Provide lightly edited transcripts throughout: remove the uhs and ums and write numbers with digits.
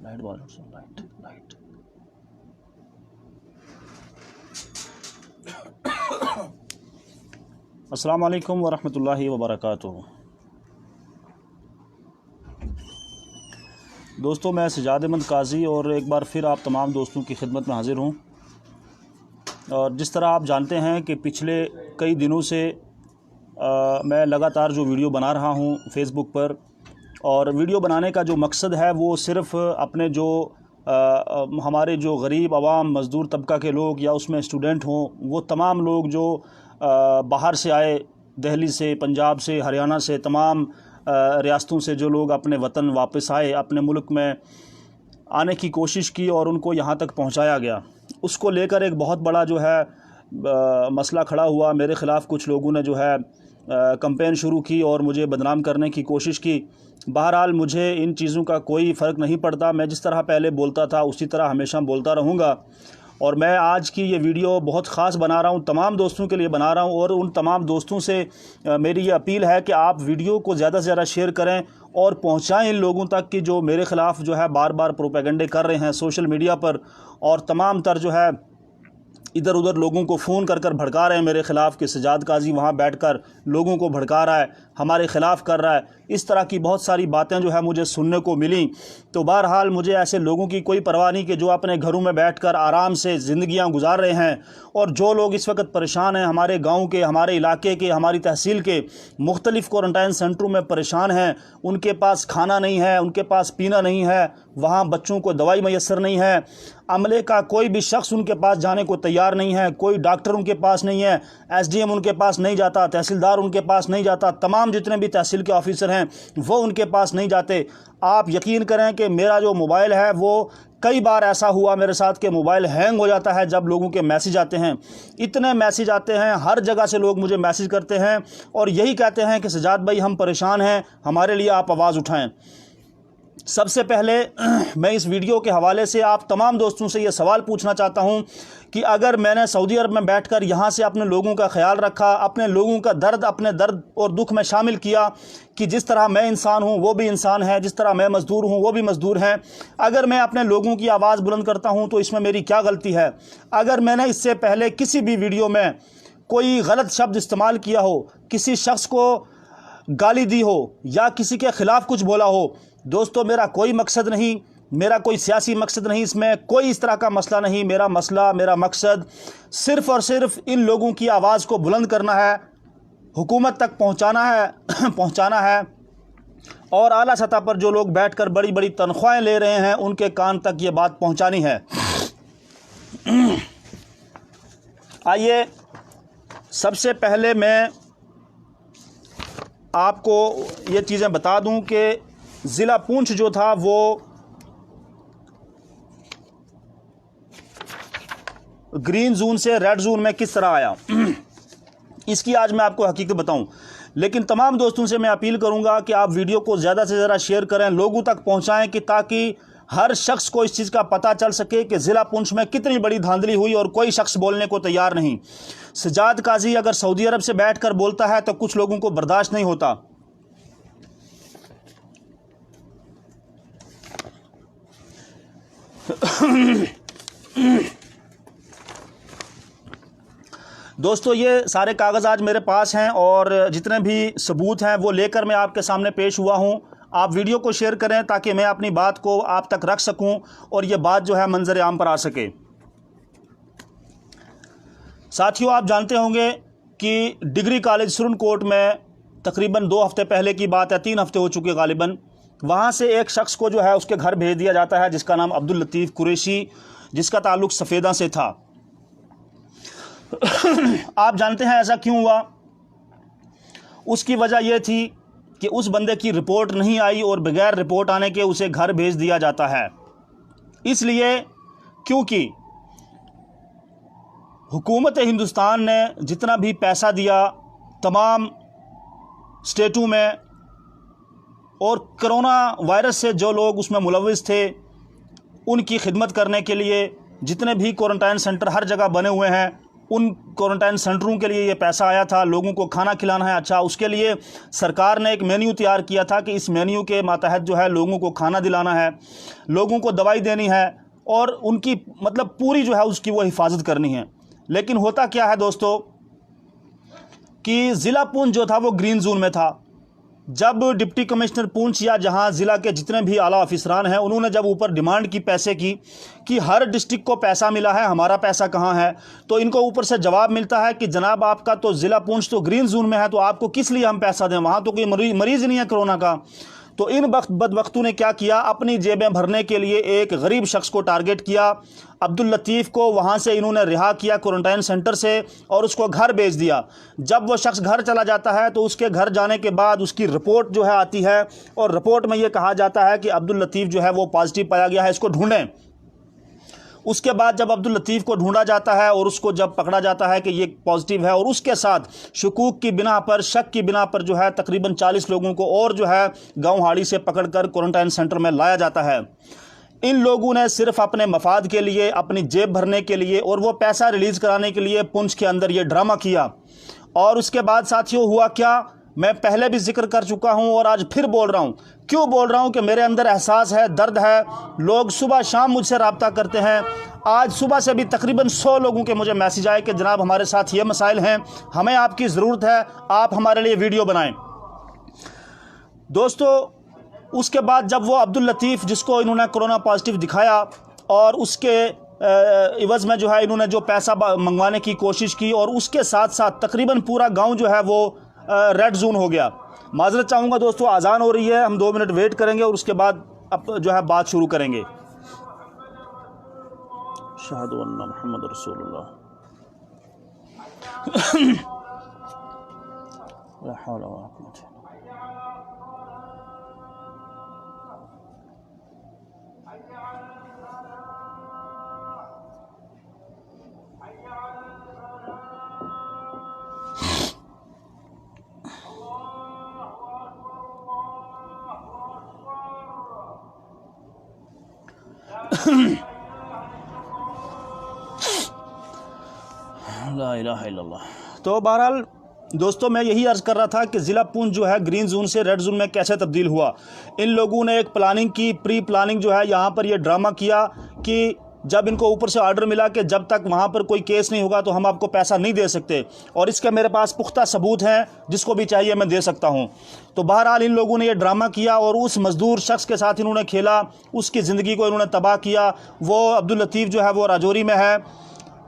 Light वालों से light light. अस्सलाम वालेकुम वरहमतुल्लाहि वबरकातुहू। दोस्तों, मैं सजाद अहमद काजी और एक बार फिर आप तमाम दोस्तों की खिदमत में हाज़िर हूँ। और जिस तरह आप जानते हैं कि पिछले कई दिनों से मैं लगातार जो वीडियो बना रहा हूँ फेसबुक पर, और वीडियो बनाने का जो मकसद है वो सिर्फ़ अपने जो हमारे जो गरीब आवाम मज़दूर तबका के लोग या उसमें स्टूडेंट हों, वो तमाम लोग जो बाहर से आए, दिल्ली से, पंजाब से, हरियाणा से, तमाम रियासतों से जो लोग अपने वतन वापस आए, अपने मुल्क में आने की कोशिश की और उनको यहाँ तक पहुँचाया गया, उसको लेकर एक बहुत बड़ा जो है मसला खड़ा हुआ। मेरे ख़िलाफ़ कुछ लोगों ने जो है कैंपेन शुरू की और मुझे बदनाम करने की कोशिश की। बहरहाल मुझे इन चीज़ों का कोई फ़र्क नहीं पड़ता। मैं जिस तरह पहले बोलता था उसी तरह हमेशा बोलता रहूँगा। और मैं आज की ये वीडियो बहुत ख़ास बना रहा हूँ, तमाम दोस्तों के लिए बना रहा हूँ। और उन तमाम दोस्तों से मेरी ये अपील है कि आप वीडियो को ज़्यादा से ज़्यादा शेयर करें और पहुँचाएँ इन लोगों तक कि जो मेरे ख़िलाफ़ जो है बार बार प्रोपेगेंडे कर रहे हैं सोशल मीडिया पर, और तमाम तर जो है इधर उधर लोगों को फ़ोन कर भड़का रहे हैं मेरे ख़िलाफ़ कि सजाद काजी वहाँ बैठकर लोगों को भड़का रहा है, हमारे ख़िलाफ़ कर रहा है। इस तरह की बहुत सारी बातें जो है मुझे सुनने को मिली। तो बहरहाल मुझे ऐसे लोगों की कोई परवाह नहीं कि जो अपने घरों में बैठकर आराम से ज़िंदगियाँ गुजार रहे हैं। और जो लोग इस वक्त परेशान हैं, हमारे गाँव के, हमारे इलाके के, हमारी तहसील के मुख्तलिफ़ क्वारंटाइन सेंटरों में परेशान हैं, उनके पास खाना नहीं है, उनके पास पीना नहीं है, वहाँ बच्चों को दवाई मैसर नहीं है, अमले का कोई भी शख्स उनके पास जाने को तैयार नहीं है, कोई डॉक्टर उनके पास नहीं है, एसडीएम उनके पास नहीं जाता, तहसीलदार उनके पास नहीं जाता, तमाम जितने भी तहसील के ऑफिसर हैं वो उनके पास नहीं जाते। आप यकीन करें कि मेरा जो मोबाइल है वो कई बार ऐसा हुआ मेरे साथ कि मोबाइल हैंग हो जाता है जब लोगों के मैसेज आते हैं। इतने मैसेज आते हैं, हर जगह से लोग मुझे मैसेज करते हैं और यही कहते हैं कि सजाद भाई हम परेशान हैं, हमारे लिए आप आवाज़ उठाएं। सबसे पहले मैं इस वीडियो के हवाले से आप तमाम दोस्तों से ये सवाल पूछना चाहता हूं कि अगर मैंने सऊदी अरब में बैठकर यहाँ से अपने लोगों का ख्याल रखा, अपने लोगों का दर्द अपने दर्द और दुख में शामिल किया कि जिस तरह मैं इंसान हूँ वो भी इंसान है, जिस तरह मैं मज़दूर हूँ वो भी मज़दूर हैं, अगर मैं अपने लोगों की आवाज़ बुलंद करता हूँ तो इसमें मेरी क्या गलती है? अगर मैंने इससे पहले किसी भी वीडियो में कोई गलत शब्द इस्तेमाल किया हो, किसी शख्स को गाली दी हो या किसी के ख़िलाफ़ कुछ बोला हो, दोस्तों मेरा कोई मकसद नहीं, मेरा कोई सियासी मकसद नहीं, इसमें कोई इस तरह का मसला नहीं। मेरा मसला, मेरा मकसद सिर्फ़ और सिर्फ इन लोगों की आवाज़ को बुलंद करना है, हुकूमत तक पहुंचाना है और आला सतह पर जो लोग बैठकर बड़ी बड़ी तनख्वाहें ले रहे हैं उनके कान तक ये बात पहुंचानी है। आइए सबसे पहले मैं आपको ये चीज़ें बता दूं कि ज़िला पूंछ जो था वो ग्रीन जोन से रेड जोन में किस तरह आया, इसकी आज मैं आपको हकीकत बताऊं। लेकिन तमाम दोस्तों से मैं अपील करूंगा कि आप वीडियो को ज़्यादा से ज़्यादा शेयर करें, लोगों तक पहुंचाएं कि ताकि हर शख्स को इस चीज़ का पता चल सके कि ज़िला पुंछ में कितनी बड़ी धांधली हुई और कोई शख्स बोलने को तैयार नहीं। सजाद काजी अगर सऊदी अरब से बैठकर बोलता है तो कुछ लोगों को बर्दाश्त नहीं होता। दोस्तों ये सारे कागज़ आज मेरे पास हैं और जितने भी सबूत हैं वो लेकर मैं आपके सामने पेश हुआ हूं। आप वीडियो को शेयर करें ताकि मैं अपनी बात को आप तक रख सकूं और ये बात जो है मंजर आम पर आ सके। साथियों, आप जानते होंगे कि डिग्री कॉलेज सुरनकोट में तकरीबन 2 हफ्ते पहले की बात है, 3 हफ्ते हो चुके गालिबन, वहाँ से एक शख्स को जो है उसके घर भेज दिया जाता है जिसका नाम अब्दुल लतीफ़ कुरैशी, जिसका ताल्लुक़ सफ़ेदा से था। आप जानते हैं ऐसा क्यों हुआ? उसकी वजह यह थी कि उस बंदे की रिपोर्ट नहीं आई और बगैर रिपोर्ट आने के उसे घर भेज दिया जाता है। इसलिए क्योंकि हुकूमत हिंदुस्तान ने जितना भी पैसा दिया तमाम स्टेटों में, और कोरोना वायरस से जो लोग उसमें मुलविस थे उनकी खिदमत करने के लिए जितने भी क्वारंटाइन सेंटर हर जगह बने हुए हैं उन क्वारंटाइन सेंटरों के लिए ये पैसा आया था, लोगों को खाना खिलाना है। अच्छा, उसके लिए सरकार ने एक मेन्यू तैयार किया था कि इस मेन्यू के मातहत जो है लोगों को खाना दिलाना है, लोगों को दवाई देनी है और उनकी मतलब पूरी जो है उसकी वो हिफाजत करनी है। लेकिन होता क्या है दोस्तों कि ज़िला पुंछ जो था वो ग्रीन जोन में था। जब डिप्टी कमिश्नर पुंछ या जहां ज़िला के जितने भी आला अफसरान हैं उन्होंने जब ऊपर डिमांड की पैसे की कि हर डिस्ट्रिक्ट को पैसा मिला है, हमारा पैसा कहाँ है, तो इनको ऊपर से जवाब मिलता है कि जनाब आपका तो ज़िला पुंछ तो ग्रीन जोन में है, तो आपको किस लिए हम पैसा दें, वहाँ तो कोई मरीज़ ही नहीं है कोरोना का। तो इन बदबख्तों ने क्या किया, अपनी जेबें भरने के लिए एक गरीब शख्स को टारगेट किया। अब्दुल लतीफ़ को वहाँ से इन्होंने रिहा किया क्वारंटाइन सेंटर से और उसको घर भेज दिया। जब वो शख्स घर चला जाता है तो उसके घर जाने के बाद उसकी रिपोर्ट जो है आती है और रिपोर्ट में ये कहा जाता है कि अब्दुल लतीफ़ जो है वो पॉजिटिव पाया गया है, इसको ढूंढें। उसके बाद जब अब्दुल लतीफ़ को ढूंढा जाता है और उसको जब पकड़ा जाता है कि ये पॉजिटिव है और उसके साथ शकूक की बिना पर, शक की बिना पर जो है तकरीबन 40 लोगों को और जो है गाँव हाड़ी से पकड़कर क्वारंटाइन सेंटर में लाया जाता है। इन लोगों ने सिर्फ अपने मफाद के लिए, अपनी जेब भरने के लिए और वो पैसा रिलीज़ कराने के लिए पुंछ के अंदर ये ड्रामा किया। और उसके बाद साथियों हुआ क्या, मैं पहले भी जिक्र कर चुका हूं और आज फिर बोल रहा हूं। क्यों बोल रहा हूं कि मेरे अंदर एहसास है, दर्द है। लोग सुबह शाम मुझसे रब्ता करते हैं। आज सुबह से भी तकरीबन 100 लोगों के मुझे मैसेज आए कि जनाब हमारे साथ ये मसाइल हैं, हमें आपकी ज़रूरत है, आप हमारे लिए वीडियो बनाएं। दोस्तों उसके बाद जब वो अब्दुल लतीफ़ जिसको इन्होंने कोरोना पॉजिटिव दिखाया और उसके इवज़ में जो है इन्होंने जो पैसा मंगवाने की कोशिश की और उसके साथ साथ तकरीबन पूरा गाँव जो है वो रेड जोन हो गया। माजरत चाहूँगा दोस्तों, अजान हो रही है, हम 2 मिनट वेट करेंगे और उसके बाद अब जो है बात शुरू करेंगे। शहादु अन्ना मुहम्मद रसूलुल्लाह। ला हौला वला कुव्वता। ला इलाहा इल्लल्लाह। तो बहरहाल दोस्तों मैं यही अर्ज़ कर रहा था कि ज़िला पुंछ जो है ग्रीन जोन से रेड जोन में कैसे तब्दील हुआ। इन लोगों ने एक प्लानिंग की, प्री प्लानिंग जो है यहाँ पर ये ड्रामा किया कि जब इनको ऊपर से ऑर्डर मिला कि जब तक वहाँ पर कोई केस नहीं होगा तो हम आपको पैसा नहीं दे सकते, और इसके मेरे पास पुख्ता सबूत हैं, जिसको भी चाहिए मैं दे सकता हूँ। तो बहरहाल इन लोगों ने ये ड्रामा किया और उस मज़दूर शख्स के साथ इन्होंने खेला, उसकी ज़िंदगी को इन्होंने तबाह किया। वो अब्दुल लतीफ़ जो है वो राजौरी में है।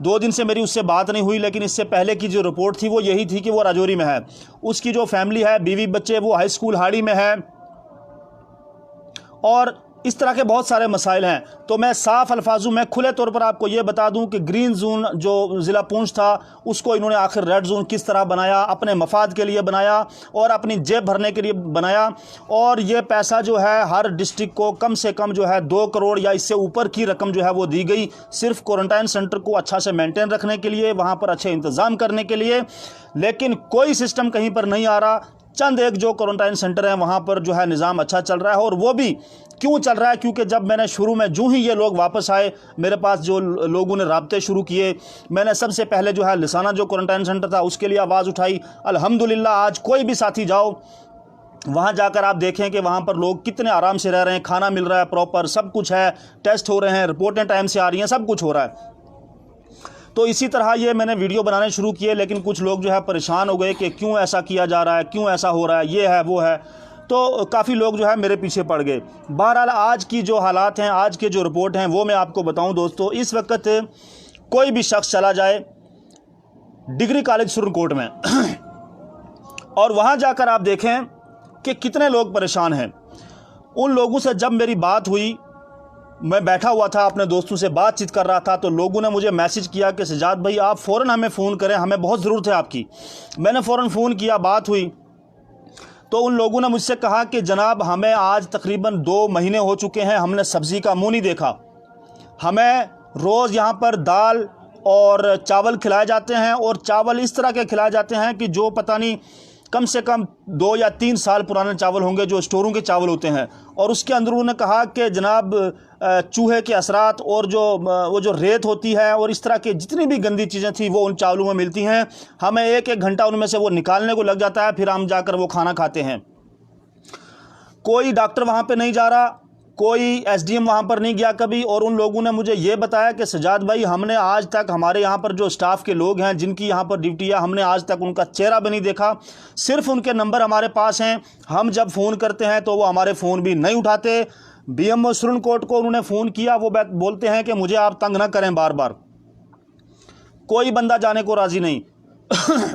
2 दिन से मेरी उससे बात नहीं हुई, लेकिन इससे पहले की जो रिपोर्ट थी वो यही थी कि वो राजौरी में है। उसकी जो फैमिली है, बीवी बच्चे, वो हाई स्कूल हाड़ी में है और इस तरह के बहुत सारे मसाइल हैं। तो मैं साफ़ अल्फाजों में खुले तौर पर आपको ये बता दूं कि ग्रीन जोन जो ज़िला पुंछ था उसको इन्होंने आखिर रेड जोन किस तरह बनाया, अपने मफाद के लिए बनाया और अपनी जेब भरने के लिए बनाया। और ये पैसा जो है हर डिस्ट्रिक्ट को कम से कम जो है 2 करोड़ या इससे ऊपर की रकम जो है वो दी गई, सिर्फ क्वारंटाइन सेंटर को अच्छा से मेंटेन रखने के लिए, वहाँ पर अच्छे इंतज़ाम करने के लिए। लेकिन कोई सिस्टम कहीं पर नहीं आ रहा। चंद एक जो क्वारंटाइन सेंटर हैं वहाँ पर जो है निज़ाम अच्छा चल रहा है। और वो भी क्यों चल रहा है, क्योंकि जब मैंने शुरू में जो ही ये लोग वापस आए मेरे पास, जो लोगों ने राब्ते शुरू किए, मैंने सबसे पहले जो है लिसाना जो क्वारंटाइन सेंटर था उसके लिए आवाज़ उठाई। अल्हम्दुलिल्लाह आज कोई भी साथी जाओ वहाँ जाकर आप देखें कि वहाँ पर लोग कितने आराम से रह रहे हैं, खाना मिल रहा है प्रॉपर, सब कुछ है, टेस्ट हो रहे हैं, रिपोर्टें टाइम से आ रही हैं, सब कुछ हो रहा है। तो इसी तरह ये मैंने वीडियो बनाने शुरू किए, लेकिन कुछ लोग जो है परेशान हो गए कि क्यों ऐसा किया जा रहा है, क्यों ऐसा हो रहा है, ये है वो है। तो काफ़ी लोग जो है मेरे पीछे पड़ गए। बहरहाल आज की जो हालात हैं, आज के जो रिपोर्ट हैं वो मैं आपको बताऊं दोस्तों। इस वक्त कोई भी शख्स चला जाए डिग्री कॉलेज सुरनकोट में और वहाँ जाकर आप देखें कि कितने लोग परेशान हैं। उन लोगों से जब मेरी बात हुई, मैं बैठा हुआ था अपने दोस्तों से बातचीत कर रहा था, तो लोगों ने मुझे मैसेज किया कि सजाद भाई आप फ़ौरन हमें फ़ोन करें, हमें बहुत ज़रूरत है आपकी। मैंने फ़ौरन फ़ोन किया, बात हुई। तो उन लोगों ने मुझसे कहा कि जनाब हमें आज तकरीबन 2 महीने हो चुके हैं, हमने सब्ज़ी का मुँह नहीं देखा। हमें रोज़ यहाँ पर दाल और चावल खिलाए जाते हैं, और चावल इस तरह के खिलाए जाते हैं कि जो पता नहीं कम से कम 2 या 3 साल पुराने चावल होंगे, जो स्टोरों के चावल होते हैं। और उसके अंदर उन्होंने कहा कि जनाब चूहे के असरात और वो जो रेत होती है और इस तरह की जितनी भी गंदी चीज़ें थी वो उन चावलों में मिलती हैं। हमें एक एक घंटा उनमें से वो निकालने को लग जाता है, फिर हम जाकर वो खाना खाते हैं। कोई डॉक्टर वहाँ पे नहीं जा रहा, कोई एसडीएम वहाँ पर नहीं गया कभी। और उन लोगों ने मुझे ये बताया कि सजाद भाई, हमने आज तक हमारे यहाँ पर जो स्टाफ के लोग हैं जिनकी यहाँ पर ड्यूटी है, हमने आज तक उनका चेहरा भी नहीं देखा, सिर्फ उनके नंबर हमारे पास हैं। हम जब फ़ोन करते हैं तो वो हमारे फ़ोन भी नहीं उठाते। बीएमओ सुरनकोट को उन्होंने फ़ोन किया, वो बोलते हैं कि मुझे आप तंग ना करें बार बार। कोई बंदा जाने को राज़ी नहीं।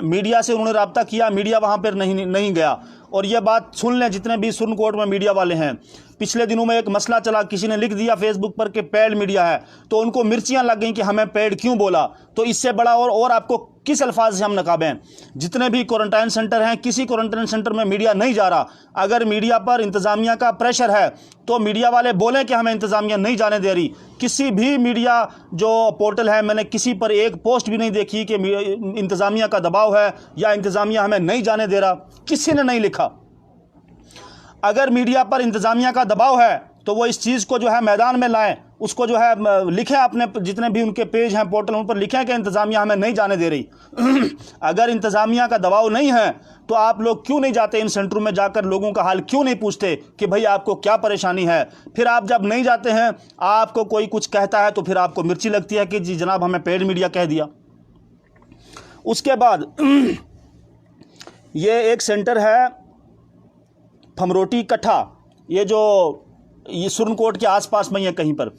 मीडिया से उन्होंने रब्ता किया, मीडिया वहाँ पर नहीं गया। और ये बात सुन लें जितने भी सुरनकोट में मीडिया वाले हैं, पिछले दिनों में एक मसला चला, किसी ने लिख दिया फेसबुक पर कि पेड मीडिया है, तो उनको मिर्चियां लग गई कि हमें पेड क्यों बोला। तो इससे बड़ा और आपको किस अल्फाज से हम नकाबें। जितने भी क्वारंटाइन सेंटर हैं, किसी क्वारंटाइन सेंटर में मीडिया नहीं जा रहा। अगर मीडिया पर इंतज़ामिया का प्रेशर है तो मीडिया वाले बोलें कि हमें इंतज़ामिया नहीं जाने दे रही। किसी भी मीडिया जो पोर्टल है, मैंने किसी पर एक पोस्ट भी नहीं देखी कि इंतज़ामिया का दबाव है या इंतज़ामिया हमें नहीं जाने दे रहा, किसी ने नहीं लिखा। अगर मीडिया पर इंतज़ामिया का दबाव है तो वो इस चीज़ को जो है मैदान में लाएं, उसको जो है लिखें, अपने जितने भी उनके पेज हैं पोर्टल उन पर लिखें कि इंतज़ामिया हमें नहीं जाने दे रही। अगर इंतज़ामिया का दबाव नहीं है तो आप लोग क्यों नहीं जाते इन सेंटरों में, जाकर लोगों का हाल क्यों नहीं पूछते कि भाई आपको क्या परेशानी है। फिर आप जब नहीं जाते हैं, आपको कोई कुछ कहता है तो फिर आपको मिर्ची लगती है कि जी जनाब हमें पेड मीडिया कह दिया। उसके बाद ये एक सेंटर है फमरोटी कट्ठा, ये सुरनकोट के आसपास में है कहीं पर।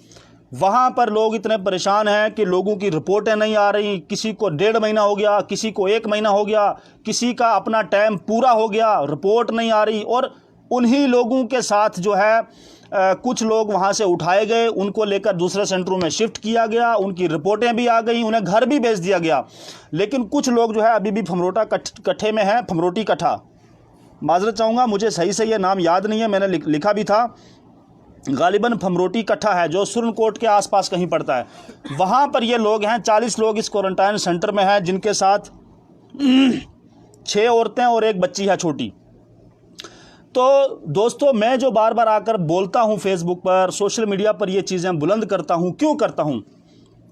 वहाँ पर लोग इतने परेशान हैं कि लोगों की रिपोर्टें नहीं आ रही। किसी को 1.5 महीना हो गया, किसी को 1 महीना हो गया, किसी का अपना टाइम पूरा हो गया, रिपोर्ट नहीं आ रही। और उन्हीं लोगों के साथ जो है कुछ लोग वहाँ से उठाए गए, उनको लेकर दूसरे सेंटरों में शिफ्ट किया गया, उनकी रिपोर्टें भी आ गई, उन्हें घर भी भेज दिया गया। लेकिन कुछ लोग जो है अभी भी फमरोटा कट्ठे में हैं, फमरोटी कट्ठा। माजरत चाहूँगा, मुझे सही से ये नाम याद नहीं है, मैंने लिखा भी था। गालिबन फमरोटी कट्ठा है जो सुरनकोट के आसपास कहीं पड़ता है। वहाँ पर ये लोग हैं, 40 लोग इस क्वारंटाइन सेंटर में हैं, जिनके साथ 6 औरतें और 1 बच्ची है छोटी। तो दोस्तों, मैं जो बार बार आकर बोलता हूँ फेसबुक पर, सोशल मीडिया पर ये चीज़ें बुलंद करता हूँ, क्यों करता हूँ?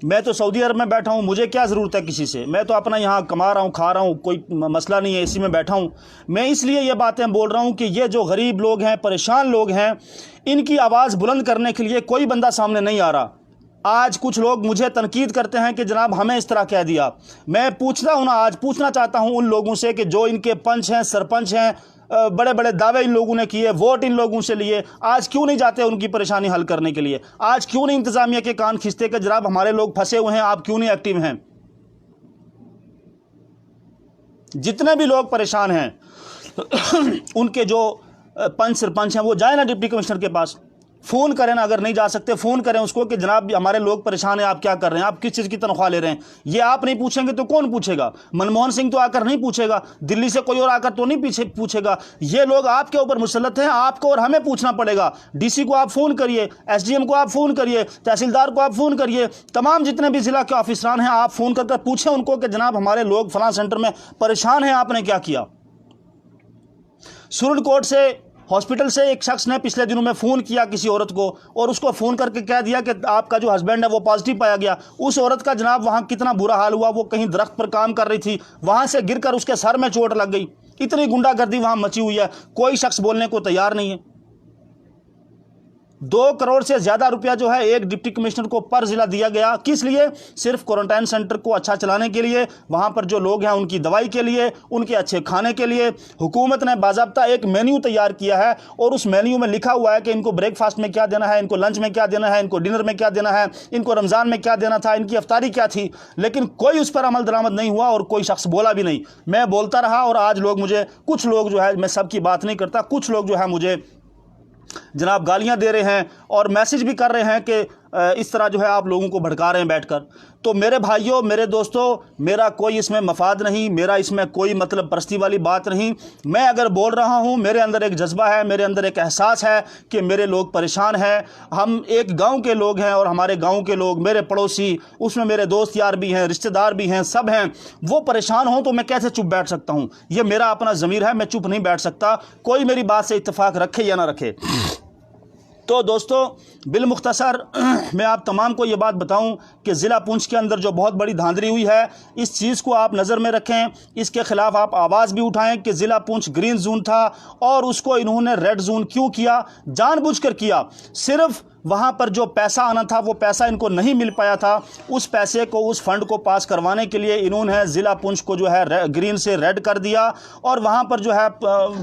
मैं तो सऊदी अरब में बैठा हूँ, मुझे क्या ज़रूरत है किसी से। मैं तो अपना यहाँ कमा रहा हूँ, खा रहा हूँ, कोई मसला नहीं है, इसी में बैठा हूँ। मैं इसलिए ये बातें बोल रहा हूँ कि ये जो गरीब लोग हैं, परेशान लोग हैं, इनकी आवाज़ बुलंद करने के लिए कोई बंदा सामने नहीं आ रहा। आज कुछ लोग मुझे तनकीद करते हैं कि जनाब हमें इस तरह कह दिया। मैं पूछता हूँ ना, आज पूछना चाहता हूँ उन लोगों से कि जो इनके पंच हैं, सरपंच हैं, बड़े बड़े दावे इन लोगों ने किए, वोट इन लोगों से लिए, आज क्यों नहीं जाते उनकी परेशानी हल करने के लिए? आज क्यों नहीं इंतजामिया के कान खींचते कि जनाब हमारे लोग फंसे हुए हैं, आप क्यों नहीं एक्टिव हैं? जितने भी लोग परेशान हैं उनके जो पंच सरपंच हैं वो जाए ना डिप्टी कमिश्नर के पास, फ़ोन करें ना, अगर नहीं जा सकते फ़ोन करें उसको कि जनाब हमारे लोग परेशान हैं, आप क्या कर रहे हैं, आप किस चीज़ की तनख्वाह ले रहे हैं। ये आप नहीं पूछेंगे तो कौन पूछेगा? मनमोहन सिंह तो आकर नहीं पूछेगा, दिल्ली से कोई और आकर तो नहीं पूछेगा। ये लोग आपके ऊपर मुसल्लत हैं, आपको और हमें पूछना पड़ेगा। डीसी को आप फ़ोन करिए, एसडीएम को आप फ़ोन करिए, तहसीलदार को आप फ़ोन करिए, तमाम जितने भी ज़िला के ऑफिसरान हैं आप फ़ोन करके पूछें उनको कि जनाब हमारे लोग फलां सेंटर में परेशान हैं, आपने क्या किया। सुरनकोट से हॉस्पिटल से एक शख्स ने पिछले दिनों में फ़ोन किया किसी औरत को और उसको फ़ोन करके कह दिया कि आपका जो हस्बैंड है वो पॉजिटिव पाया गया। उस औरत का जनाब वहाँ कितना बुरा हाल हुआ, वो कहीं दरख्त पर काम कर रही थी, वहाँ से गिरकर उसके सर में चोट लग गई। इतनी गुंडागर्दी वहाँ मची हुई है, कोई शख्स बोलने को तैयार नहीं है। 2 करोड़ से ज़्यादा रुपया जो है एक डिप्टी कमिश्नर को पर ज़िला दिया गया। किस लिए? सिर्फ क्वारंटाइन सेंटर को अच्छा चलाने के लिए, वहाँ पर जो लोग हैं उनकी दवाई के लिए, उनके अच्छे खाने के लिए। हुकूमत ने बाज़ाब्ता एक मेन्यू तैयार किया है और उस मेन्यू में लिखा हुआ है कि इनको ब्रेकफास्ट में क्या देना है, इनको लंच में क्या देना है, इनको डिनर में क्या देना है, इनको रमज़ान में क्या देना था, इनकी अफ्तारी क्या थी। लेकिन कोई उस पर अमल दरामद नहीं हुआ और कोई शख्स बोला भी नहीं। मैं बोलता रहा और आज लोग मुझे, कुछ लोग जो है, मैं सबकी बात नहीं करता, कुछ लोग जो है मुझे जनाब गालियां दे रहे हैं और मैसेज भी कर रहे हैं कि इस तरह जो है आप लोगों को भड़का रहे हैं बैठकर। तो मेरे भाइयों, मेरे दोस्तों, मेरा कोई इसमें मफाद नहीं, मेरा इसमें कोई मतलब परस्ती वाली बात नहीं। मैं अगर बोल रहा हूँ, मेरे अंदर एक जज्बा है, मेरे अंदर एक एहसास है कि मेरे लोग परेशान हैं। हम एक गांव के लोग हैं और हमारे गांव के लोग, मेरे पड़ोसी, उसमें मेरे दोस्त यार भी हैं, रिश्तेदार भी हैं, सब हैं, वो परेशान हों तो मैं कैसे चुप बैठ सकता हूँ? ये मेरा अपना ज़मीर है, मैं चुप नहीं बैठ सकता। कोई मेरी बात से इत्तेफाक रखे या ना रखे। तो दोस्तों बिलमुख्तसर मैं आप तमाम को ये बात बताऊं कि ज़िला पुंछ के अंदर जो बहुत बड़ी धांधली हुई है, इस चीज़ को आप नज़र में रखें, इसके ख़िलाफ़ आप आवाज़ भी उठाएं कि ज़िला पुंछ ग्रीन जोन था और उसको इन्होंने रेड जोन क्यों किया, जानबूझकर किया। सिर्फ वहाँ पर जो पैसा आना था वो पैसा इनको नहीं मिल पाया था, उस पैसे को, उस फंड को पास करवाने के लिए इन्होंने ज़िला पुंछ को जो है ग्रीन से रेड कर दिया और वहाँ पर जो है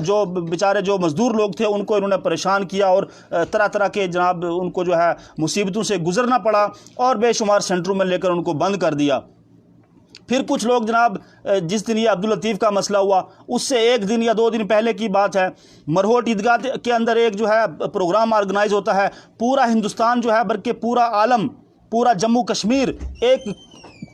जो बेचारे जो मज़दूर लोग थे उनको इन्होंने परेशान किया और तरह तरह के जनाब उनको जो है मुसीबतों से गुजरना पड़ा और बेशुमार सेंटरों में लेकर उनको बंद कर दिया। फिर कुछ लोग जनाब, जिस दिन ये अब्दुल लतीफ़ का मसला हुआ उससे 1 दिन या 2 दिन पहले की बात है, मरहोट ईदगाह के अंदर एक जो है प्रोग्राम ऑर्गेनाइज होता है। पूरा हिंदुस्तान जो है बल्कि पूरा आलम, पूरा जम्मू कश्मीर एक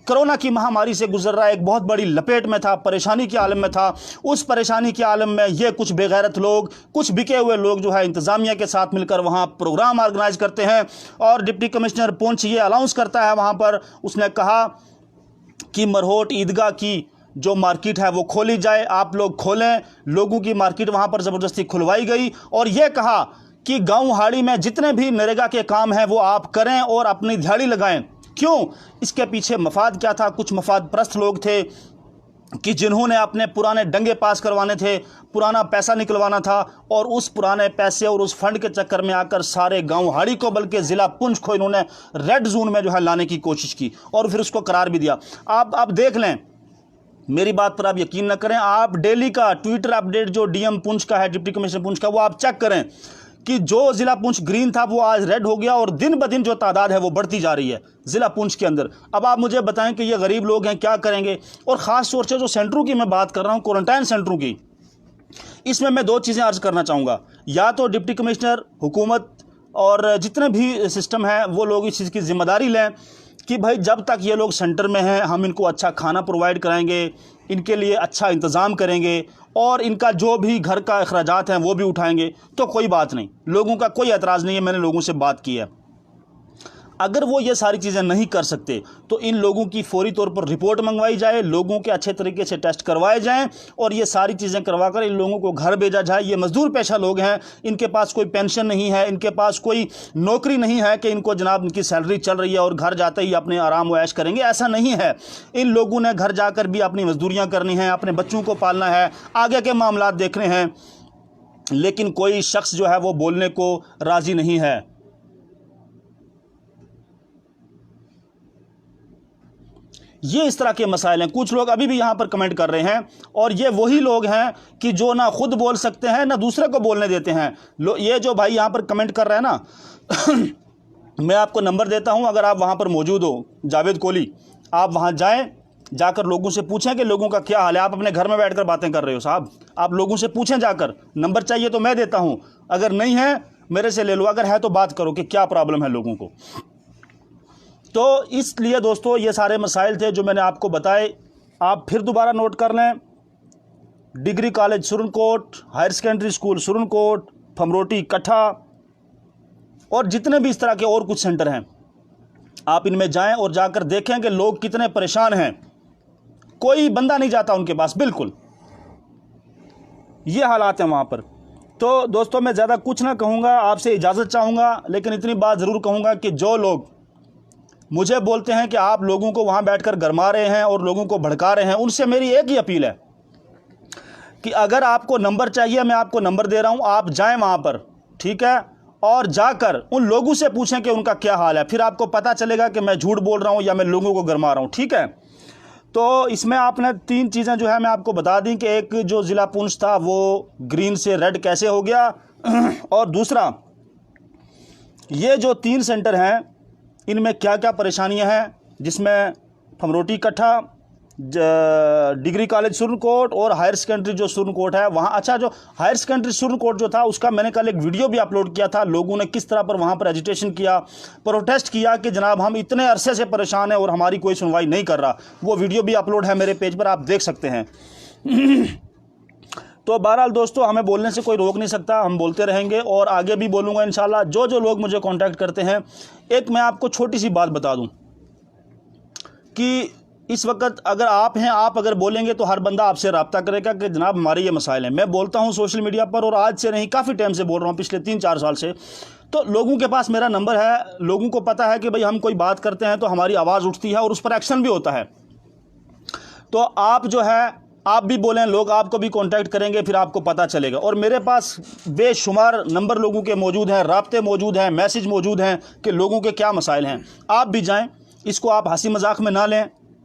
कोरोना की महामारी से गुजर रहा है, एक बहुत बड़ी लपेट में था, परेशानी के आलम में था। उस परेशानी के आलम में ये कुछ बेगैरत लोग, कुछ बिके हुए लोग जो है इंतज़ामिया के साथ मिलकर वहाँ प्रोग्राम ऑर्गेनाइज करते हैं और डिप्टी कमिश्नर पुंछ ये अनाउंस करता है वहाँ पर, उसने कहा कि मरहोट ईदगाह की जो मार्केट है वो खोली जाए, आप लोग खोलें। लोगों की मार्केट वहाँ पर ज़बरदस्ती खुलवाई गई और यह कहा कि गाँव हाड़ी में जितने भी नरेगा के काम हैं वो आप करें और अपनी दिहाड़ी लगाएं। क्यों? इसके पीछे मफाद क्या था? कुछ मफाद परस्त लोग थे कि जिन्होंने अपने पुराने डंगे पास करवाने थे, पुराना पैसा निकलवाना था और उस पुराने पैसे और उस फंड के चक्कर में आकर सारे गांव हाड़ी को बल्कि ज़िला पुंछ को इन्होंने रेड जोन में जो है लाने की कोशिश की और फिर उसको करार भी दिया। आप देख लें, मेरी बात पर आप यकीन न करें, आप डेली का ट्विटर अपडेट जो डीएम पुंछ का है, डिप्टी कमिश्नर पुंछ का, वो आप चेक करें कि जो ज़िला पुंछ ग्रीन था वो आज रेड हो गया और दिन ब दिन जो तादाद है वो बढ़ती जा रही है ज़िला पुंछ के अंदर। अब आप मुझे बताएं कि ये गरीब लोग हैं, क्या करेंगे? और ख़ास तौर से जो सेंटरों की मैं बात कर रहा हूँ, क्वारंटाइन सेंटरों की, इसमें मैं 2 चीज़ें अर्ज़ करना चाहूँगा। या तो डिप्टी कमिश्नर, हुकूमत और जितने भी सिस्टम हैं वो लोग इस चीज़ की ज़िम्मेदारी लें कि भाई जब तक ये लोग सेंटर में हैं हम इनको अच्छा खाना प्रोवाइड कराएंगे, इनके लिए अच्छा इंतज़ाम करेंगे और इनका जो भी घर का अखराजात हैं वो भी उठाएंगे, तो कोई बात नहीं, लोगों का कोई एतराज़ नहीं है। मैंने लोगों से बात की है। अगर वो ये सारी चीज़ें नहीं कर सकते तो इन लोगों की फौरी तौर पर रिपोर्ट मंगवाई जाए, लोगों के अच्छे तरीके से टेस्ट करवाए जाएं और ये सारी चीज़ें करवाकर इन लोगों को घर भेजा जाए। ये मज़दूर पेशा लोग हैं, इनके पास कोई पेंशन नहीं है, इनके पास कोई नौकरी नहीं है कि इनको जनाब इनकी सैलरी चल रही है और घर जाते ही अपने आराम व ऐश करेंगे, ऐसा नहीं है। इन लोगों ने घर जाकर भी अपनी मजदूरियाँ करनी हैं, अपने बच्चों को पालना है, आगे के मामला देखने हैं, लेकिन कोई शख्स जो है वो बोलने को राज़ी नहीं है। ये इस तरह के मसाइल हैं। कुछ लोग अभी भी यहाँ पर कमेंट कर रहे हैं और ये वही लोग हैं कि जो ना खुद बोल सकते हैं ना दूसरे को बोलने देते हैं। ये जो भाई यहाँ पर कमेंट कर रहे हैं ना मैं आपको नंबर देता हूँ, अगर आप वहाँ पर मौजूद हो, जावेद कोहली, आप वहाँ जाएं, जाकर लोगों से पूछें कि लोगों का क्या हाल है। आप अपने घर में बैठकर बातें कर रहे हो साहब, आप लोगों से पूछें जाकर। नंबर चाहिए तो मैं देता हूँ, अगर नहीं है मेरे से ले लो, अगर है तो बात करो कि क्या प्रॉब्लम है लोगों को। तो इसलिए दोस्तों ये सारे मसाइल थे जो मैंने आपको बताए। आप फिर दोबारा नोट कर लें, degree college Surankote, higher secondary school Surankote, Phamroti Kattha और जितने भी इस तरह के और कुछ सेंटर हैं, आप इनमें जाएं और जाकर देखें कि लोग कितने परेशान हैं। कोई बंदा नहीं जाता उनके पास, बिल्कुल ये हालात हैं वहाँ पर। तो दोस्तों मैं ज़्यादा कुछ ना कहूँगा, आपसे इजाज़त चाहूँगा, लेकिन इतनी बात ज़रूर कहूँगा कि जो लोग मुझे बोलते हैं कि आप लोगों को वहाँ बैठकर गरमा रहे हैं और लोगों को भड़का रहे हैं, उनसे मेरी एक ही अपील है कि अगर आपको नंबर चाहिए, मैं आपको नंबर दे रहा हूँ, आप जाएं वहाँ पर, ठीक है, और जाकर उन लोगों से पूछें कि उनका क्या हाल है। फिर आपको पता चलेगा कि मैं झूठ बोल रहा हूँ या मैं लोगों को गरमा रहा हूँ, ठीक है। तो इसमें आपने 3 चीज़ें जो है मैं आपको बता दी कि एक जो ज़िला पुंछ था वो ग्रीन से रेड कैसे हो गया, और दूसरा ये जो 3 सेंटर हैं इनमें क्या क्या परेशानियां हैं, जिसमें फमरोटी कट्ठा, डिग्री कॉलेज सुरनकोट और हायर सेकेंडरी जो सुरनकोट है वहाँ। अच्छा, जो हायर सेकेंडरी सुरनकोट जो था उसका मैंने कल एक वीडियो भी अपलोड किया था, लोगों ने किस तरह पर वहाँ पर एजिटेशन किया, प्रोटेस्ट किया कि जनाब हम इतने अरसे से परेशान हैं और हमारी कोई सुनवाई नहीं कर रहा। वो वीडियो भी अपलोड है मेरे पेज पर, आप देख सकते हैं। तो बहरहाल दोस्तों, हमें बोलने से कोई रोक नहीं सकता, हम बोलते रहेंगे और आगे भी बोलूँगा इंशाल्लाह। जो लोग मुझे कांटेक्ट करते हैं, एक मैं आपको छोटी सी बात बता दूं कि इस वक्त अगर आप हैं, आप अगर बोलेंगे तो हर बंदा आपसे रब्ता करेगा कि जनाब हमारे ये मसाइल हैं। मैं बोलता हूं सोशल मीडिया पर और आज से नहीं, काफ़ी टाइम से बोल रहा हूं, पिछले 3-4 साल से। तो लोगों के पास मेरा नंबर है, लोगों को पता है कि भाई हम कोई बात करते हैं तो हमारी आवाज़ उठती है और उस पर एक्शन भी होता है। तो आप जो है आप भी बोलें, लोग आपको भी कांटेक्ट करेंगे, फिर आपको पता चलेगा। और मेरे पास बेशुमार नंबर लोगों के मौजूद हैं, राब्ते मौजूद हैं, मैसेज मौजूद हैं कि लोगों के क्या मसाइल हैं। आप भी जाएं, इसको आप हंसी मजाक में ना लें,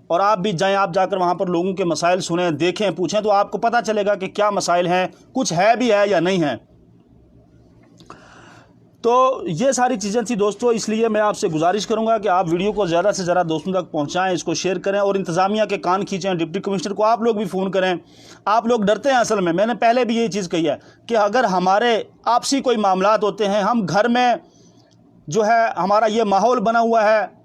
और आप भी जाएं, आप जाकर वहाँ पर लोगों के मसाइल सुनें, देखें, पूछें, तो आपको पता चलेगा कि क्या मसाइल हैं, कुछ है भी है या नहीं है। तो ये सारी चीज़ें थी दोस्तों, इसलिए मैं आपसे गुजारिश करूंगा कि आप वीडियो को ज़्यादा से ज़्यादा दोस्तों तक पहुंचाएं, इसको शेयर करें और इंतज़ामिया के कान खींचें, डिप्टी कमिश्नर को आप लोग भी फ़ोन करें। आप लोग डरते हैं, असल में मैंने पहले भी यही चीज़ कही है कि अगर हमारे आपसी कोई मामलात होते हैं, हम घर में जो है हमारा ये माहौल बना हुआ है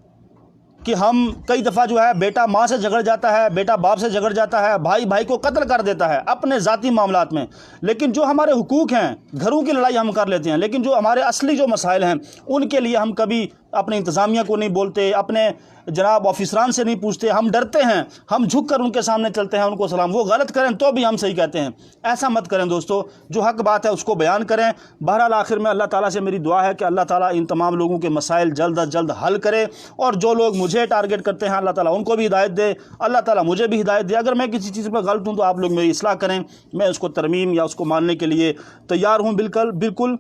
कि हम कई दफ़ा जो है बेटा माँ से झगड़ जाता है, बेटा बाप से झगड़ जाता है, भाई भाई को कत्ल कर देता है अपने ज़ाती मामलात में। लेकिन जो हमारे हुकूक हैं, घरों की लड़ाई हम कर लेते हैं, लेकिन जो हमारे असली जो मसाइल हैं उनके लिए हम कभी अपने इंतज़ामिया को नहीं बोलते, अपने जनाब ऑफिसरान से नहीं पूछते, हम डरते हैं, हम झुक कर उनके सामने चलते हैं, उनको सलाम, वो गलत करें तो भी हम सही कहते हैं। ऐसा मत करें दोस्तों, जो हक बात है उसको बयान करें। बहरहाल आखिर में अल्लाह ताला से मेरी दुआ है कि अल्लाह ताला इन तमाम लोगों के मसाइल जल्द अज जल्द हल करे, और जो लोग मुझे टारगेट करते हैं अल्लाह ताला उनको भी हिदायत दे, अल्लाह ताला मुझे भी हिदायत दे। अगर मैं किसी चीज़ पर गलत हूँ तो आप लोग मेरी इस्लाह करें, मैं उसको तरमीम या उसको मानने के लिए तैयार हूँ, बिल्कुल।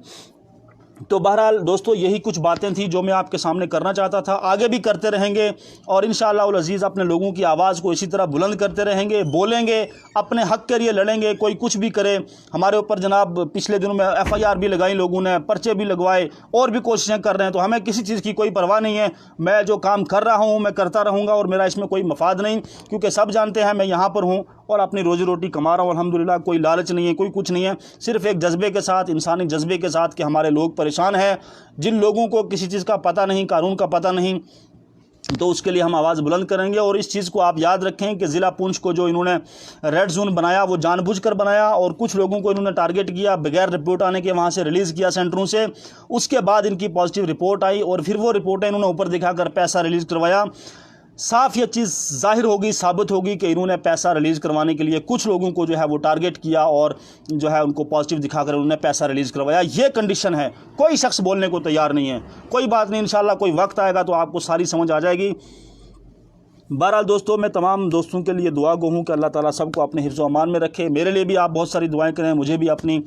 तो बहरहाल दोस्तों, यही कुछ बातें थी जो मैं आपके सामने करना चाहता था। आगे भी करते रहेंगे और इंशाअल्लाह उल अज़ीज़ अपने लोगों की आवाज़ को इसी तरह बुलंद करते रहेंगे, बोलेंगे, अपने हक़ के लिए लड़ेंगे। कोई कुछ भी करे, हमारे ऊपर जनाब पिछले दिनों में FIR भी लगाई लोगों ने, पर्चे भी लगवाए, और भी कोशिशें कर रहे हैं। तो हमें किसी चीज़ की कोई परवाह नहीं है। मैं जो काम कर रहा हूँ मैं करता रहूँगा और मेरा इसमें कोई मफाद नहीं, क्योंकि सब जानते हैं मैं यहाँ पर हूँ और अपनी रोज़ी रोटी कमा रहा हूँ अल्हम्दुलिल्लाह। कोई लालच नहीं है, कोई कुछ नहीं है, सिर्फ़ एक जज्बे के साथ, इंसानी जज्बे के साथ कि हमारे लोग परेशान हैं। जिन लोगों को किसी चीज़ का पता नहीं, कानून का पता नहीं, तो उसके लिए हम आवाज़ बुलंद करेंगे। और इस चीज़ को आप याद रखें कि ज़िला पुंछ को जो इन्होंने रेड जोन बनाया वो जानबूझकर बनाया, और कुछ लोगों को इन्होंने टारगेट किया, बगैर रिपोर्ट आने के वहाँ से रिलीज़ किया सेंटरों से। उसके बाद इनकी पॉजिटिव रिपोर्ट आई और फिर वो रिपोर्टें इन्होंने ऊपर दिखाकर पैसा रिलीज़ करवाया। साफ ये चीज़ जाहिर होगी, साबित होगी कि इन्होंने पैसा रिलीज़ करवाने के लिए कुछ लोगों को जो है वो टारगेट किया और जो है उनको पॉजिटिव दिखाकर उन्होंने पैसा रिलीज़ करवाया। ये कंडीशन है, कोई शख्स बोलने को तैयार नहीं है। कोई बात नहीं, इंशाल्लाह कोई वक्त आएगा तो आपको सारी समझ आ जाएगी। बहरहाल दोस्तों, मैं तमाम दोस्तों के लिए दुआ गो हूँ कि अल्लाह ताला सबको अपने हिफ्ज़ व अमान में रखे। मेरे लिए भी आप बहुत सारी दुआएँ करें, मुझे भी अपनी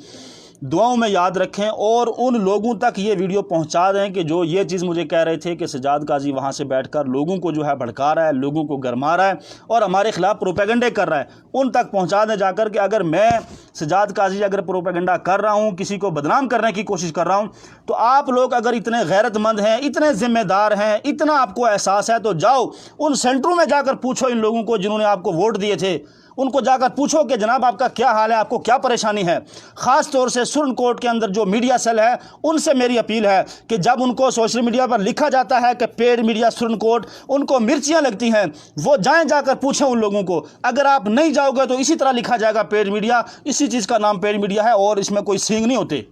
दुआओं में याद रखें, और उन लोगों तक ये वीडियो पहुंचा दें कि जो ये चीज़ मुझे कह रहे थे कि सजाद काजी वहाँ से बैठकर लोगों को जो है भड़का रहा है, लोगों को गरमा रहा है और हमारे खिलाफ प्रोपेगेंडे कर रहा है, उन तक पहुंचा दें जाकर कि अगर मैं सजाद काजी अगर प्रोपेगेंडा कर रहा हूँ, किसी को बदनाम करने की कोशिश कर रहा हूँ, तो आप लोग अगर इतने गैरतमंद हैं, इतने ज़िम्मेदार हैं, इतना आपको एहसास है, तो जाओ उन सेंटरों में जाकर पूछो इन लोगों को जिन्होंने आपको वोट दिए थे, उनको जाकर पूछो कि जनाब आपका क्या हाल है, आपको क्या परेशानी है। ख़ास तौर से सुरन कोर्ट के अंदर जो मीडिया सेल है उनसे मेरी अपील है कि जब उनको सोशल मीडिया पर लिखा जाता है कि पेड मीडिया सुरन कोर्ट, उनको मिर्चियाँ लगती हैं, वो जाएं जाकर पूछें उन लोगों को। अगर आप नहीं जाओगे तो इसी तरह लिखा जाएगा पेड मीडिया, इसी चीज़ का नाम पेड मीडिया है और इसमें कोई सींग नहीं होते।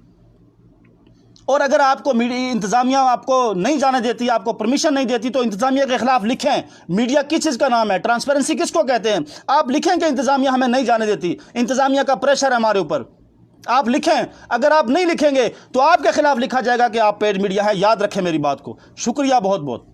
और अगर आपको इंतज़ामिया आपको नहीं जाने देती, आपको परमिशन नहीं देती, तो इंतज़ामिया के खिलाफ लिखें। मीडिया किस चीज़ का नाम है, ट्रांसपेरेंसी किसको कहते हैं? आप लिखें कि इंतज़ामिया हमें नहीं जाने देती, इंतज़ामिया का प्रेशर है हमारे ऊपर, आप लिखें। अगर आप नहीं लिखेंगे तो आपके खिलाफ लिखा जाएगा कि आप पेड मीडिया है। याद रखें मेरी बात को। शुक्रिया बहुत बहुत।